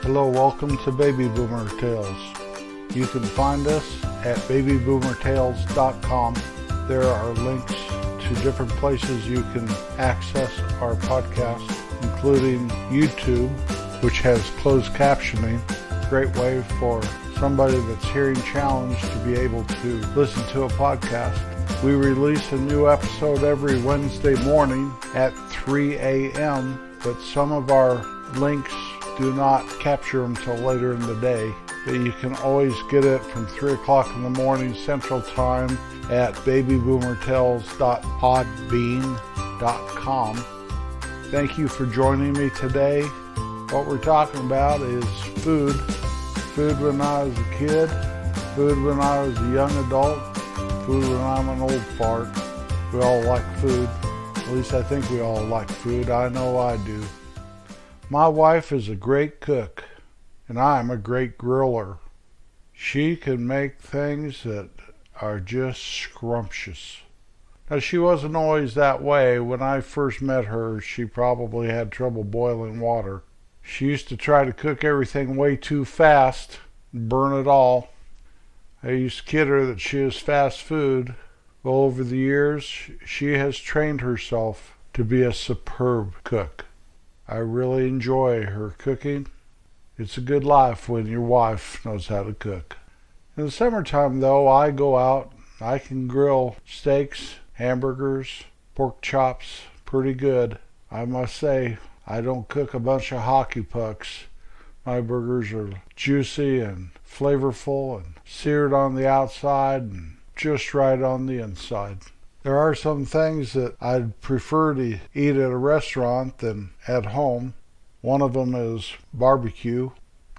Hello, welcome to Baby Boomer Tales. You can find us at babyboomertales.com. There are links to different places you can access our podcast, including YouTube, which has closed captioning. Great way for somebody that's hearing challenged to be able to listen to a podcast. We release a new episode every Wednesday morning at 3 a.m., but some of our links do not capture them till later in the day. But you can always get it from 3 o'clock in the morning Central Time at babyboomertales.podbean.com. Thank you for joining me today. What we're talking about is food. Food when I was a kid, food when I was a young adult, food when I'm an old fart. We all like food. At least I think we all like food. I know I do. My wife is a great cook, and I'm a great griller. She can make things that are just scrumptious. Now, she wasn't always that way. When I first met her, she probably had trouble boiling water. She used to try to cook everything way too fast and burn it all. I used to kid her that she was fast food. Well, over the years, she has trained herself to be a superb cook. I really enjoy her cooking. It's a good life when your wife knows how to cook. In the summertime, though, I go out. I can grill steaks, hamburgers, pork chops pretty good. I must say, I don't cook a bunch of hockey pucks. My burgers are juicy and flavorful and seared on the outside and just right on the inside. There are some things that I'd prefer to eat at a restaurant than at home. One of them is barbecue.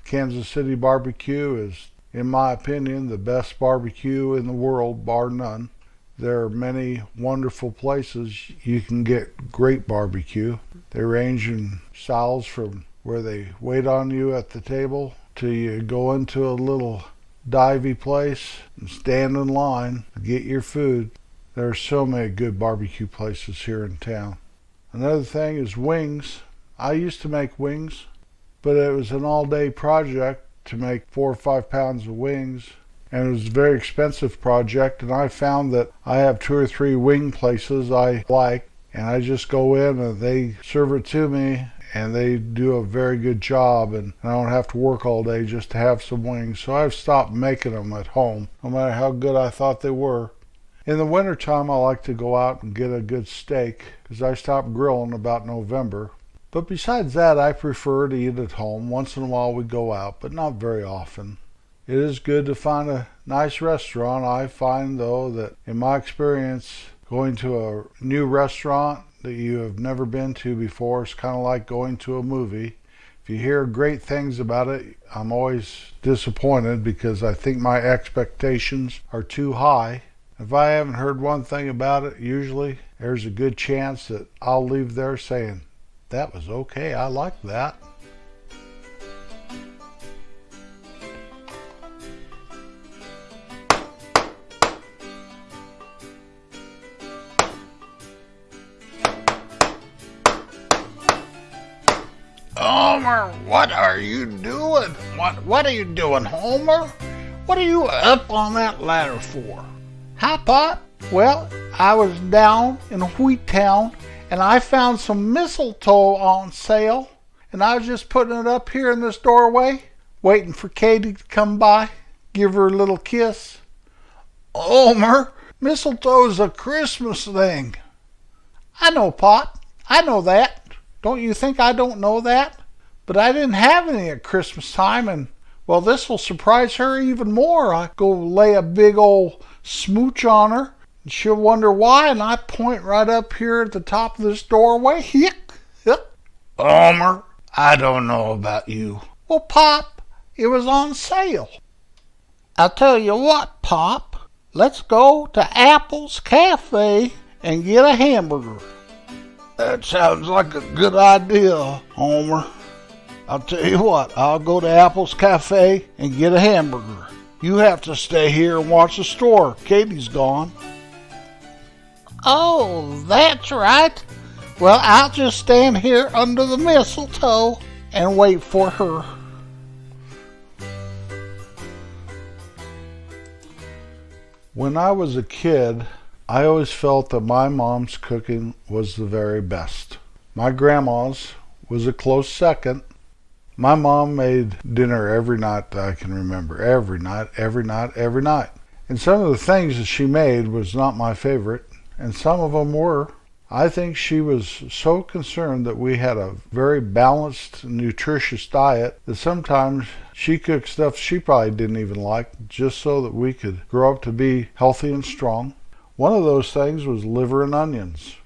Kansas City barbecue is, in my opinion, the best barbecue in the world, bar none. There are many wonderful places you can get great barbecue. They range in styles from where they wait on you at the table to you go into a little divey place and stand in line to get your food. There are so many good barbecue places here in town. Another thing is wings. I used to make wings, but it was an all-day project to make 4 or 5 pounds of wings. And it was a very expensive project, and I found that I have 2 or 3 wing places I like, and I just go in and they serve it to me, and they do a very good job, and I don't have to work all day just to have some wings. So I've stopped making them at home, no matter how good I thought they were. In the wintertime, I like to go out and get a good steak, because I stopped grilling about November. But besides that, I prefer to eat at home. Once in a while we go out, but not very often. It is good to find a nice restaurant. I find, though, that in my experience, going to a new restaurant that you have never been to before is kind of like going to a movie. If you hear great things about it, I'm always disappointed because I think my expectations are too high. If I haven't heard one thing about it, usually there's a good chance that I'll leave there saying, that was okay, I like that. Homer, what are you doing? What are you doing, Homer? What are you up on that ladder for? Hi, Pop. Well, I was down in Wheattown, and I found some mistletoe on sale, and I was just putting it up here in this doorway, waiting for Katie to come by, give her a little kiss. Homer, mistletoe's a Christmas thing. I know, Pop. I know that. Don't you think I don't know that? But I didn't have any at Christmas time, and, well, this will surprise her even more. I go lay a big old smooch on her, and she'll wonder why, and I point right up here at the top of this doorway. Homer, I don't know about you. Well, Pop, it was on sale. I'll tell you what, Pop. Let's go to Apple's Cafe and get a hamburger. That sounds like a good idea, Homer. I'll tell you what, I'll go to Apple's Cafe and get a hamburger. You have to stay here and watch the store. Katie's gone. Oh, that's right. Well, I'll just stand here under the mistletoe and wait for her. When I was a kid, I always felt that my mom's cooking was the very best. My grandma's was a close second. My mom made dinner every night that I can remember. Every night, every night, every night. And some of the things that she made was not my favorite, and some of them were. I think she was so concerned that we had a very balanced, nutritious diet that sometimes she cooked stuff she probably didn't even like just so that we could grow up to be healthy and strong. One of those things was liver and onions.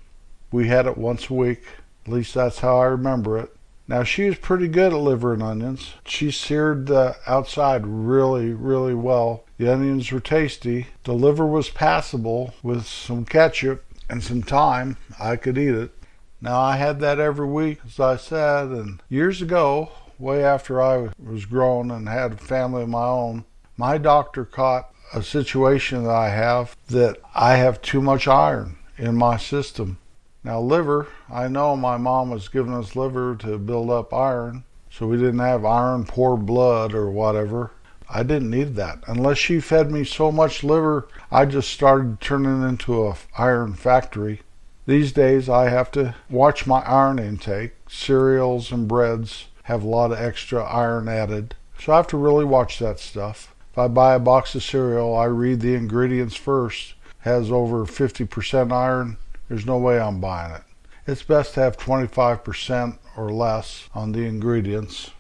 We had it once a week. At least that's how I remember it. Now, she was pretty good at liver and onions. She seared the outside really, really well. The onions were tasty. The liver was passable with some ketchup and some thyme. I could eat it. Now, I had that every week, as I said, and years ago, way after I was grown and had a family of my own, my doctor caught a situation that I have too much iron in my system. Now, liver, I know my mom was giving us liver to build up iron, so we didn't have iron poor blood or whatever. I didn't need that. Unless she fed me so much liver, I just started turning into a iron factory. These days, I have to watch my iron intake. Cereals and breads have a lot of extra iron added, so I have to really watch that stuff. If I buy a box of cereal, I read the ingredients first. It has over 50% iron. There's no way I'm buying it. It's best to have 25% or less on the ingredients.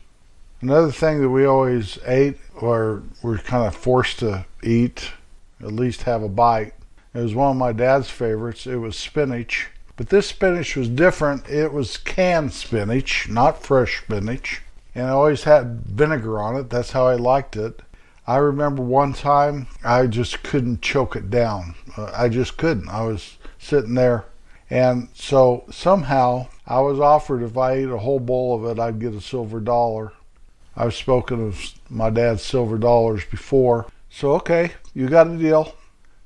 Another thing that we always ate, or were kind of forced to eat, at least have a bite, it was one of my dad's favorites. It was spinach. But this spinach was different. It was canned spinach, not fresh spinach. And it always had vinegar on it. That's how I liked it. I remember one time I just couldn't choke it down. I just couldn't. I was sitting there, and so somehow I was offered if I ate a whole bowl of it, I'd get a silver dollar. I've spoken of my dad's silver dollars before, so okay, you got a deal.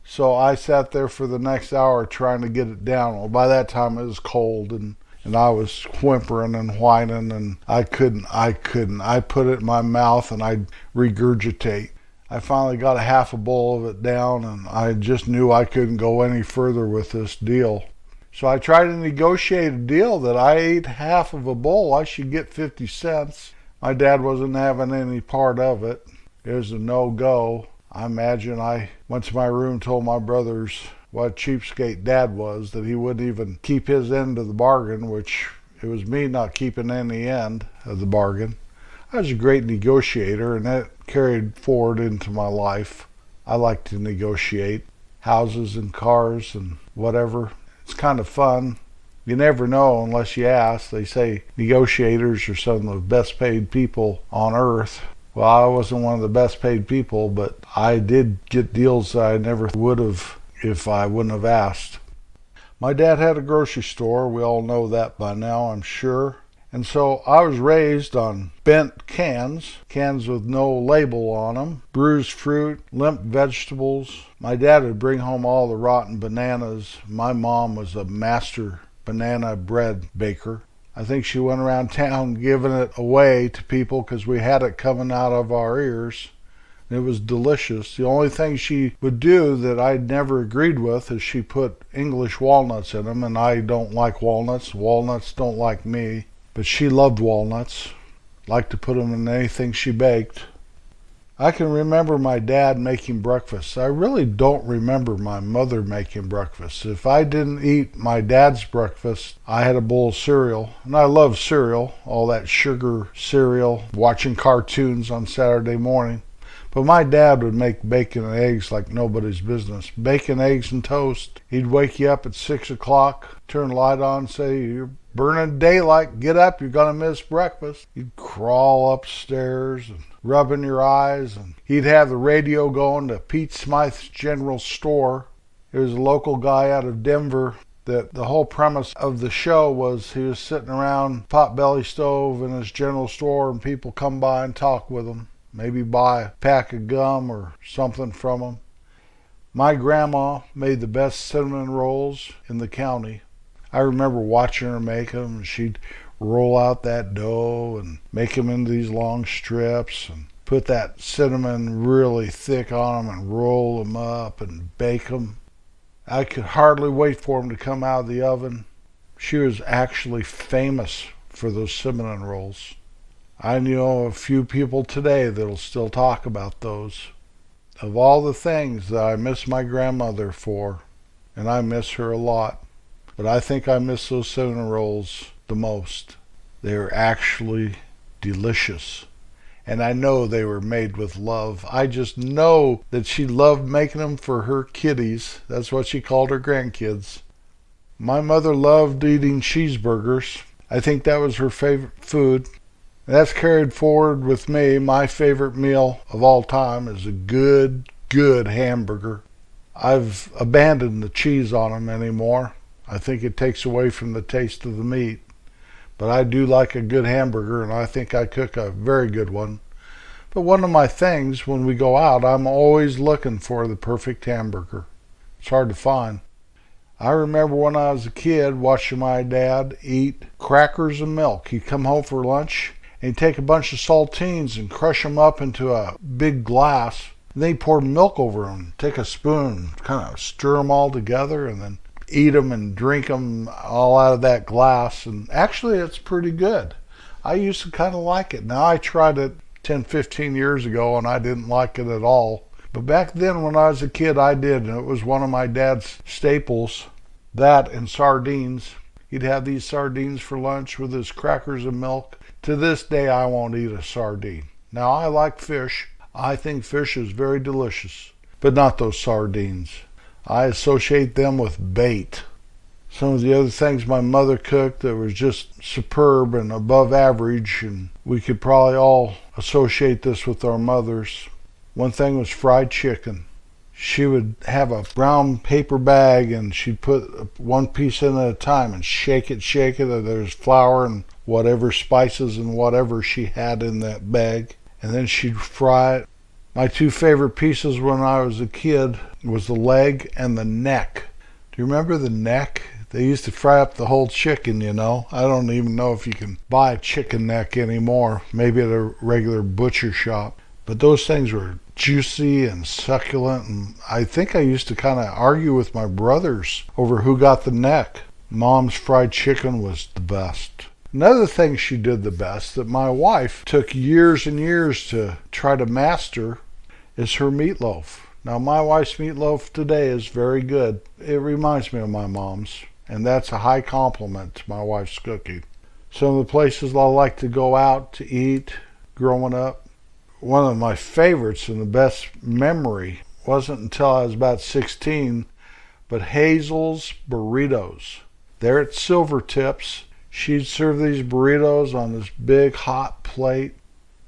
So I sat there for the next hour trying to get it down. Well, by that time it was cold, and I was whimpering and whining, and I couldn't. I put it in my mouth and I'd regurgitate. I finally got a half a bowl of it down, and I just knew I couldn't go any further with this deal. So I tried to negotiate a deal that I ate half of a bowl, I should get 50 cents. My dad wasn't having any part of it. It was a no-go. I imagine I went to my room, told my brothers what a cheapskate dad was, that he wouldn't even keep his end of the bargain, which it was me not keeping any end of the bargain. I was a great negotiator, and that carried forward into my life. I like to negotiate houses and cars and whatever. It's kind of fun. You never know unless you ask. They say negotiators are some of the best paid people on earth. Well, I wasn't one of the best paid people, but I did get deals that I never would have if I wouldn't have asked. My dad had a grocery store. We all know that by now, I'm sure. And so I was raised on bent cans with no label on them, bruised fruit, limp vegetables. My dad would bring home all the rotten bananas. My mom was a master banana bread baker. I think she went around town giving it away to people because we had it coming out of our ears. It was delicious. The only thing she would do that I never agreed with is she put English walnuts in them, and I don't like walnuts. Walnuts don't like me. But she loved walnuts, liked to put them in anything she baked. I can remember my dad making breakfast. I really don't remember my mother making breakfast. If I didn't eat my dad's breakfast, I had a bowl of cereal. And I love cereal, all that sugar cereal, watching cartoons on Saturday morning. But my dad would make bacon and eggs like nobody's business. Bacon, eggs, and toast. He'd wake you up at 6 o'clock, turn the light on, say, "You're burning daylight, get up, you're going to miss breakfast." You'd crawl upstairs and rubbing your eyes, and he'd have the radio going to Pete Smythe's General Store. It was a local guy out of Denver that the whole premise of the show was he was sitting around potbelly stove in his general store, and people come by and talk with him, maybe buy a pack of gum or something from him. My grandma made the best cinnamon rolls in the county. I remember watching her make them. She'd roll out that dough and make them into these long strips. And put that cinnamon really thick on them and roll them up and bake them. I could hardly wait for them to come out of the oven. She was actually famous for those cinnamon rolls. I know a few people today that'll still talk about those. Of all the things that I miss my grandmother for, and I miss her a lot, but I think I miss those cinnamon rolls the most. They're actually delicious. And I know they were made with love. I just know that she loved making them for her kiddies. That's what she called her grandkids. My mother loved eating cheeseburgers. I think that was her favorite food. That's carried forward with me. My favorite meal of all time is a good hamburger. I've abandoned the cheese on them anymore. I think it takes away from the taste of the meat. But I do like a good hamburger, and I think I cook a very good one. But one of my things, when we go out, I'm always looking for the perfect hamburger. It's hard to find. I remember when I was a kid watching my dad eat crackers and milk. He'd come home for lunch, and he'd take a bunch of saltines and crush them up into a big glass. And then he'd pour milk over them, take a spoon, kind of stir them all together, and then eat them and drink them all out of that glass. And actually, it's pretty good. I used to kind of like it. Now, I tried it 10, 15 years ago, and I didn't like it at all. But back then, when I was a kid, I did, and it was one of my dad's staples. That and sardines. He'd have these sardines for lunch with his crackers and milk. To this day, I won't eat a sardine. Now, I like fish. I think fish is very delicious, but not those sardines. I associate them with bait. Some of the other things my mother cooked that was just superb and above average, and we could probably all associate this with our mothers. One thing was fried chicken. She would have a brown paper bag, and she'd put one piece in at a time and shake it, and there's flour and whatever spices and whatever she had in that bag, and then she'd fry it. My two favorite pieces when I was a kid was the leg and the neck. Do you remember the neck? They used to fry up the whole chicken, you know. I don't even know if you can buy a chicken neck anymore, maybe at a regular butcher shop. But those things were juicy and succulent, and I think I used to kind of argue with my brothers over who got the neck. Mom's fried chicken was the best. Another thing she did the best that my wife took years and years to try to master is her meatloaf. Now, my wife's meatloaf today is very good. It reminds me of my mom's, and that's a high compliment to my wife's cooking. Some of the places I like to go out to eat growing up, one of my favorites and the best memory wasn't until I was about 16, but Hazel's Burritos. There at Silvertips, she'd serve these burritos on this big hot plate.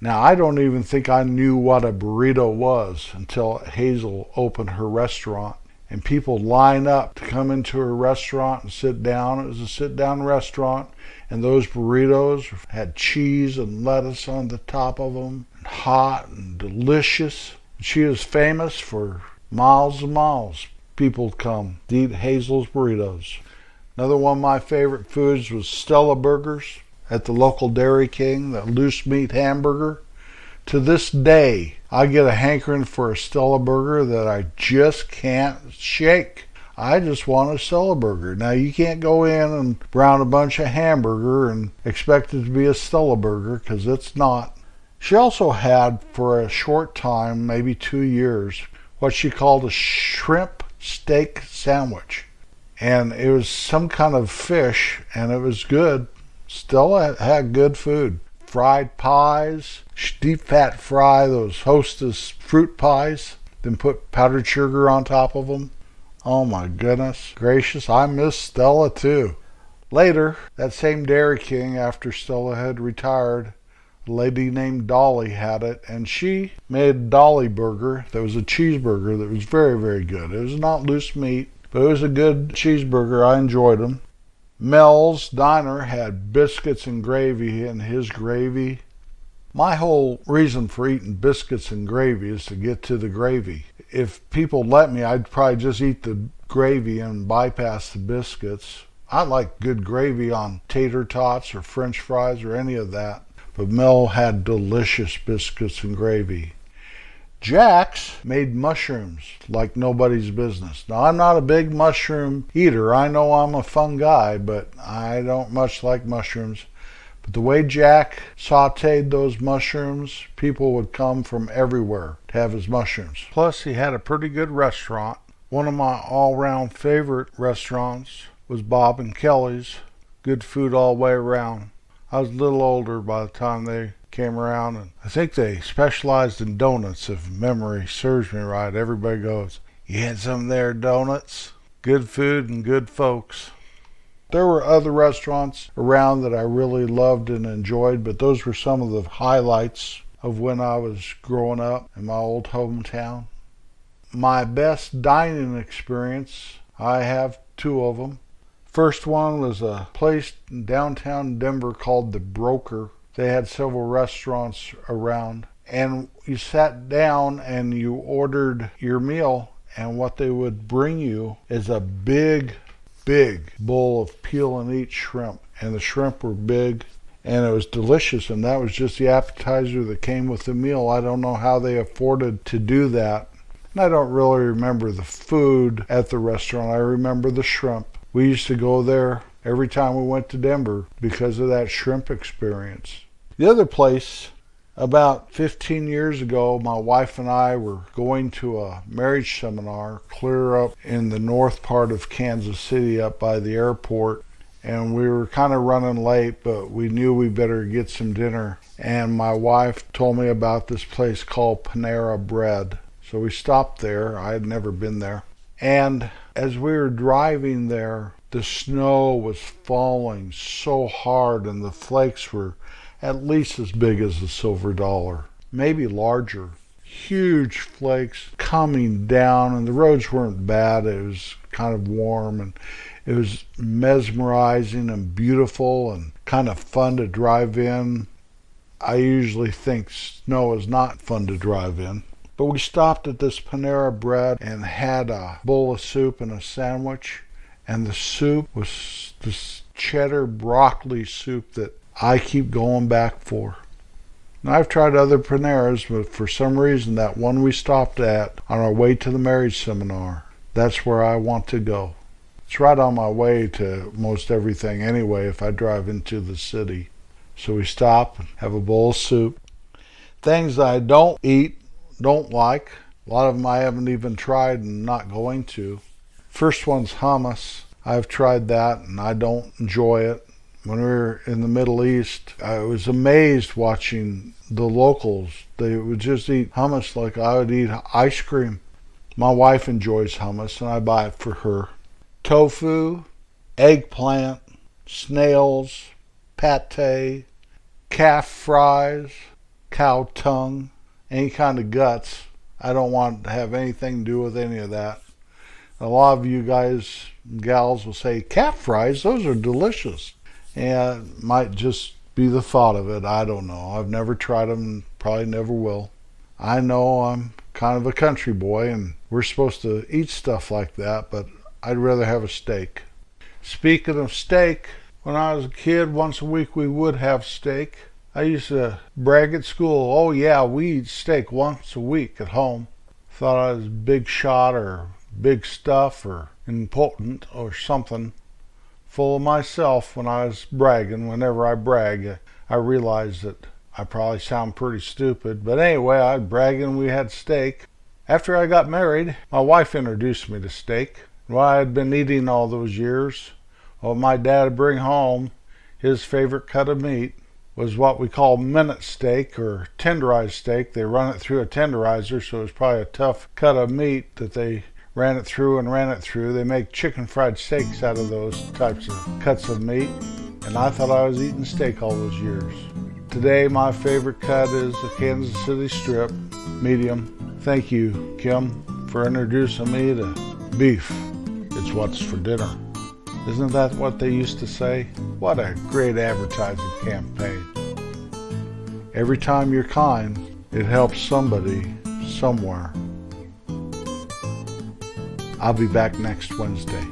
Now, I don't even think I knew what a burrito was until Hazel opened her restaurant, and people line up to come into her restaurant and sit down. It was a sit-down restaurant, and those burritos had cheese and lettuce on the top of them, and hot and delicious. She is famous for miles and miles. People come to eat Hazel's Burritos. Another one of my favorite foods was Stella Burgers at the local Dairy King, the loose meat hamburger. To this day, I get a hankering for a Stella Burger that I just can't shake. I just want a Stella Burger. Now, you can't go in and brown a bunch of hamburger and expect it to be a Stella Burger, because it's not. She also had, for a short time, maybe 2 years, what she called a shrimp steak sandwich. And it was some kind of fish, and it was good. Stella had good food. Fried pies, deep fat fry those Hostess fruit pies, then put powdered sugar on top of them. Oh my goodness gracious, I miss Stella too. Later, that same Dairy King, after Stella had retired, a lady named Dolly had it, and she made a Dolly burger that was a cheeseburger that was very, very good. It was not loose meat, but it was a good cheeseburger. I enjoyed them. Mel's Diner had biscuits and gravy, and his gravy. My whole reason for eating biscuits and gravy is to get to the gravy. If people let me, I'd probably just eat the gravy and bypass the biscuits. I like good gravy on tater tots or French fries or any of that. but Mel had delicious biscuits and gravy. Jack's made mushrooms like nobody's business. Now, I'm not a big mushroom eater. I know I'm a fun guy, but I don't much like mushrooms. But the way Jack sauteed those mushrooms, people would come from everywhere to have his mushrooms. Plus, he had a pretty good restaurant. One of my all-round favorite restaurants was Bob and Kelly's. Good food all the way around. I was a little older by the time they came around, and I think they specialized in donuts, if memory serves me right. Everybody goes, "You had some of their donuts?" Good food and good folks. There were other restaurants around that I really loved and enjoyed, but those were some of the highlights of when I was growing up in my old hometown. My best dining experience, I have two of them. First one was a place in downtown Denver called The Broker. They had several restaurants around, and you sat down and you ordered your meal, and what they would bring you is a big bowl of peel and eat shrimp, and the shrimp were big, and it was delicious, and that was just the appetizer that came with the meal. I don't know how they afforded to do that, and I don't really remember the food at the restaurant. I remember the shrimp. We used to go there every time we went to Denver because of that shrimp experience. The other place, about 15 years ago, my wife and I were going to a marriage seminar clear up in the north part of Kansas City up by the airport. And we were kind of running late, but we knew we better get some dinner. And my wife told me about this place called Panera Bread. So we stopped there. I had never been there. And as we were driving there, the snow was falling so hard, and the flakes were at least as big as a silver dollar, maybe larger. Huge flakes coming down, and the roads weren't bad. It was kind of warm, and it was mesmerizing and beautiful and kind of fun to drive in. I usually think snow is not fun to drive in. But we stopped at this Panera Bread and had a bowl of soup and a sandwich, and the soup was this cheddar broccoli soup that I keep going back for. Now, I've tried other Paneras, but for some reason that one we stopped at on our way to the marriage seminar, that's where I want to go. It's right on my way to most everything anyway if I drive into the city. So we stop and have a bowl of soup. Things I don't eat, don't like. A lot of them I haven't even tried and not going to. First one's hummus. I've tried that and I don't enjoy it. When we were in the Middle East, I was amazed watching the locals. They would just eat hummus like I would eat ice cream. My wife enjoys hummus and I buy it for her. Tofu, eggplant, snails, pate, calf fries, cow tongue, any kind of guts. I don't want to have anything to do with any of that. A lot of you guys, gals will say, calf fries, those are delicious. And it might just be the thought of it. I don't know. I've never tried them and probably never will. I know I'm kind of a country boy and we're supposed to eat stuff like that, but I'd rather have a steak. Speaking of steak, when I was a kid, once a week we would have steak. I used to brag at school, oh yeah, we eat steak once a week at home. Thought I was big shot or big stuff or important or something. Full of myself when I was bragging. Whenever I brag, I realize that I probably sound pretty stupid. But anyway, I was bragging we had steak. After I got married, my wife introduced me to steak. What I had been eating all those years, well, my dad would bring home his favorite cut of meat was what we call minute steak or tenderized steak. They run it through a tenderizer, so it was probably a tough cut of meat that they ran it through. They make chicken fried steaks out of those types of cuts of meat, and I thought I was eating steak all those years. Today, my favorite cut is a Kansas City strip, medium. Thank you, Kim, for introducing me to beef. It's what's for dinner. Isn't that what they used to say? What a great advertising campaign. Every time you're kind, it helps somebody somewhere. I'll be back next Wednesday.